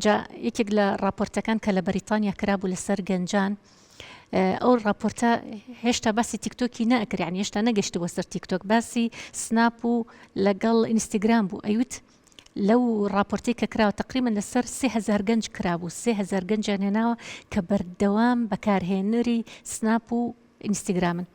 جا یەکێک لە راپۆرتەکان کە لە بەریتانیا کرابوو لەسەر گەنجان ئەو راپۆرتە هێشتا باسی تیکتۆکی نەکرد، یعنی هێشتا نەگەشتە بۆ سەر تیکتۆک، باسی سناپ و لەگەڵ ئینستاگرام بوو. ئەیوت لەو راپۆرتی کە کراوە تقریبا لەسەر 3000 گەنج کرابوو، 3000 گەنجیان هێناوە کە بەردەوام بەکارهێنەری سناپ و ئینستاگرامن.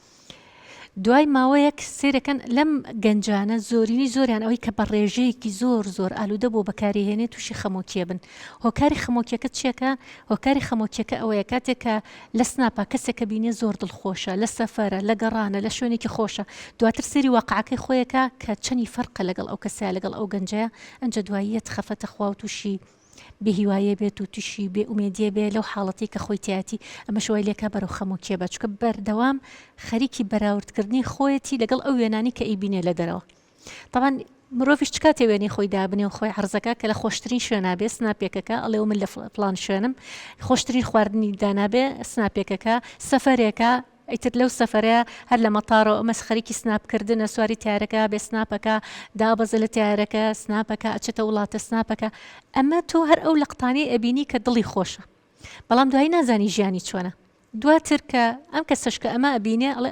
دوای ماوەیەک سێرەکەن لەم گەنجانە زۆرینی زۆریان ئەوەی کە بە ڕێژەیەکی زۆر ئالوودە بۆ بەکارهێنێت تووشی خەمۆکیە بن. هۆکاری خەمۆکیەکە چیەکە؟ هۆکاری خەمۆکیەکە ئەوەیە کاتێک کە لە سناپا کەسێکە بینێ زۆر دڵخۆشە، لە سەفەرە، لە گەڕانە، لە شوێنێکی خۆشە، دواتر سەری واقعەکەی خۆیەکە کە چەنی فەرقە لەگەڵ ئەو کەسەیە لەگەڵ ئەو گەنجەیە، ئەنجە دواییەت خەفەتە خوا و تووشی بێهیوایە بێت و تووشی بێ ئومێدیە بێ لەو حاڵەتی کە خۆی تایەتی. ئەمە شوای لێکا بەرەو خەمۆکیە بە چکە بەردەوام خەریکی بەراوردکردنی خۆیەتی لەگەڵ ئەو وێنانی کە ئیبینێ لە دەرەوە. طبعاً مرۆڤیش چ کاتێ وێنەی خۆی دابنێ و خۆی عەرزەکە کە لە خۆشترین شوێنابێ سناپێکەکە ئەڵێ من لە فڵان شوێنم، خۆشترین خواردنی دانابێ سناپێکەکە، سەفەرێکە ئیتر لەو سەفەرەیە هەر لە مەتارەوە ئەمە خەریکی سناپکردنە، سواری تیارەکە بێ سناپەکە، دابەزە لە تیارەکە سناپەکە، ئەچێتە وڵاتە سناپەکە. ئەمە تۆ هەر ئەو لەقطانەی ئەبینی کە دڵی خۆشە، بەڵام دوایی نازانی ژیانی چۆنە. دواتر کە ئەم کەسەش کە ئەمە ئەبینێ ئەڵێ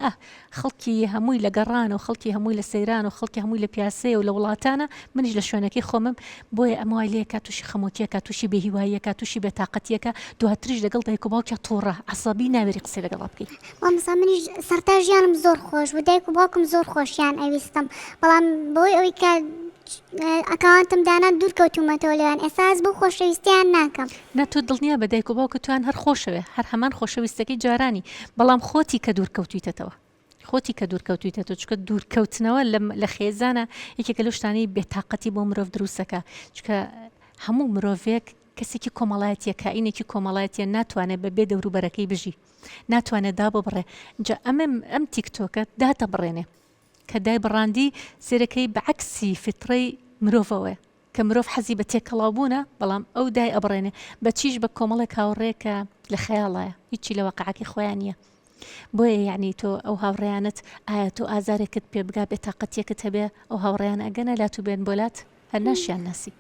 خەڵکی هەمووی لە گەڕان و خەڵکی هەمووی لە سەیران و خەڵکی هەمووی لە پیاسەیە و لە وڵاتانە، منیش لە شوێنەکەی خۆمم، بۆیە ئەمە وای لێ کات تووشی خەمۆکیەکە، تووشی بێهیواییەکە، تووشی بێتاقەتیەکە، دواتریش لەگەڵ دایک و باوکە تووڕە عەسەبی ناوێری قسەی لەگەڵا بکەیت. مامۆستا منیش سەرتا ژیانم زۆر خۆش بوو، دایک و باوکم زۆر خۆشیان ئەویستم، بەڵام بۆی ئەوەی کە ئەکاونتم دانا دوور کەوتومەتەوە لەوان، ئێساس بۆ خۆشەویستیان ناکەم. نە تۆ دڵنییا بە دایک و باوکە توان هەر خۆشەوێ، هەر هەمان خۆشەویستەکەی جارانی، بەڵام خۆتی کە دوورکەوتویتەوە، خۆتی کە دوورکەوتویتەوە، چکە دوورکەوتنەوە لە خێزانە یەکێکە لەو شتانەی بێتاقەتی بۆ مرۆڤ دروستەکە، چکە هەموو مرۆڤێک کەسێکی کۆمەڵایەتیە، کائینێکی کۆمەڵایەتیە، ناتوانێت بەبێ دەوروبەرەکەی بژی، ناتوانێت داببڕێ. جا ئەم تیکتۆکە داتە بڕێنێ کە دای بڕاندی سێرەکەی بەعکسی فترەی مرۆڤەوەی کە مرۆڤ حەزی بە تێکەڵاوبوونە، بەڵام ئەو دای ئەبڕێنێ بە چیش بە کۆمەڵێک هاوڕێکە لە خەیاڵایە، هیچی لە واقعەکەی خۆیان نییە. بۆیە یعنی تۆ ئەو هاوڕێیانت ئایا تۆ ئازارێکت پێ بگا بێتاقەتیەکت هەبێ ئەو هاوڕێیان ئەگەنە لاتو بێن بۆلات هەر ناشیان ناسی.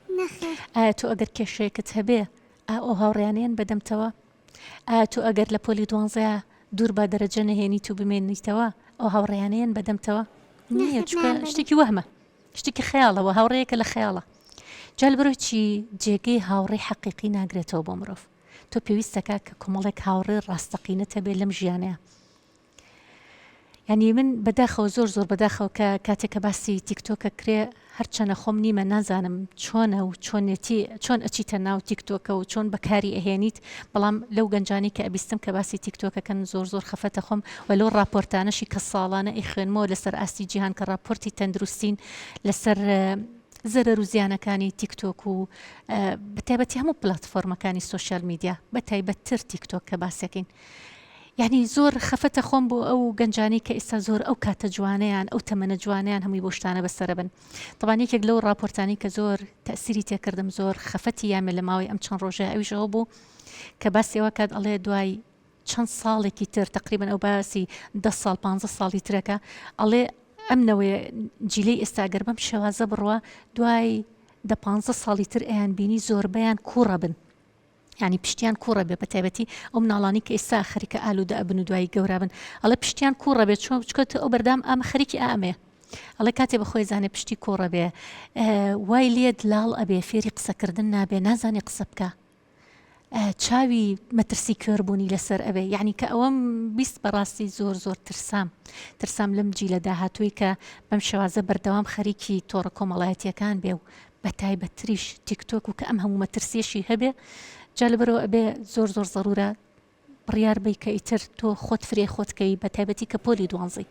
ئایا تۆ ئەگەر کێشەیەکت هەبێ ئەو هاوڕێیانیان بەدەمتەوە؟ ئایا تۆ ئەگەر لە پۆلی 12 دوور با دەرەجە نەهێنیت و بمێنیتەوە ئەو هاوڕێیانیان بەدەمتەوە؟ نییە، چکە شتێکی وەهمە، شتێکی خەیاڵەوە، هاوڕەیەکە لە خەیاڵە. جال بڕۆی جێگەی هاوڕێی حەقیقی ناگرێتەوە بۆ مرۆڤ. تۆ پێویستەکە کە کۆمەڵێک هاوڕێ ڕاستەقینەت هەبێت لەم ژیانەیە. یعنی من بەداخەوە زۆر بەداخەوە کە کاتێک کە باسی تیکتۆکە کرێ هەرچەنە خۆم نیمە نازانم چۆنە و چۆن ئەچیتە ناو تیکتۆکە و چۆن بەکاری ئەهێنیت، بەڵام لەو گەنجانی کە ئەبیستم کە باسی تیکتۆکەکەن زۆر خەفەتە خۆم و لەو راپۆرتانەشی کە ساڵانە ئەیخوێنمەوە لەسەر ئاستی جیهان کە راپۆرتی تەندروستین لەسەر زەرەر و زیانەکانی تیکتۆک و بەتایبەتی هەموو پلاتفۆرمەکانی سۆشیال میدیا، بەتایبەتتر تیکتۆک کە باسەکەین. یعنی زۆر خەفەتە خۆم بۆ ئەو گەنجانی کە ئێستا زۆر ئەو کاتە جوانیان ئەو تەمەنە جوانیان هەمووی بۆ شتانە بەسەرە بن. طبعاً یەکێک لەو راپۆرتانی کە زۆر تەئسیری تێکردم، زۆر خەفەتی یامێ لە ماوەی ئەم چەند ڕۆژە ئەویش ئەوە بوو کە باسی ئەوە کات ئەڵێ دوای چەند ساڵێکی تر تقریبا ئەو باسی 10 ساڵ 15 ساڵی ترەکە ئەڵێ ئەمنەوەی جیلەی ئێستا گەر بەم شێوازە بڕوە دوای 15 ساڵی تر ئەیان بینی زۆربەیان کوڕە بن، یعنی پشتیان کوڕە بێ، بەتایبەتی ئەو مناڵانی کە ئێستا خەریکە ئالوودە ئەبن و دوایی گەورە بن، ئەڵێ پشتیان کوڕە بێت چۆن بچکەوتە ئەو بەردام ئەمە خەریکی ئامێ، ئەڵێ کاتێ بەخۆی زانێ پشتی کوڕە بێ وای لێت لاڵ ئەبێ، فێری قسەکردن نابێ، نازانێ قسە بکە، چاوی مەترسی کێربوونی لەسەر ئەبێ. یعنی کە ئەوەم بیست بەڕاستی زۆر ترسام لەم جیلە داهاتووی کە بەم شێوازە بەردەوام خەریکی تۆڕە کۆمەڵایەتیەکان بێ و بەتایبەتریش تیکتۆک و کە ئەم هەموو مەترسیەشی هەبێ، جا لەبەرەوە ئەبێ زۆر زەڕورە بڕیار بی کە ئیتر تۆ خۆت فرێ خۆتکەی بەتایبەتی کە پۆلی 12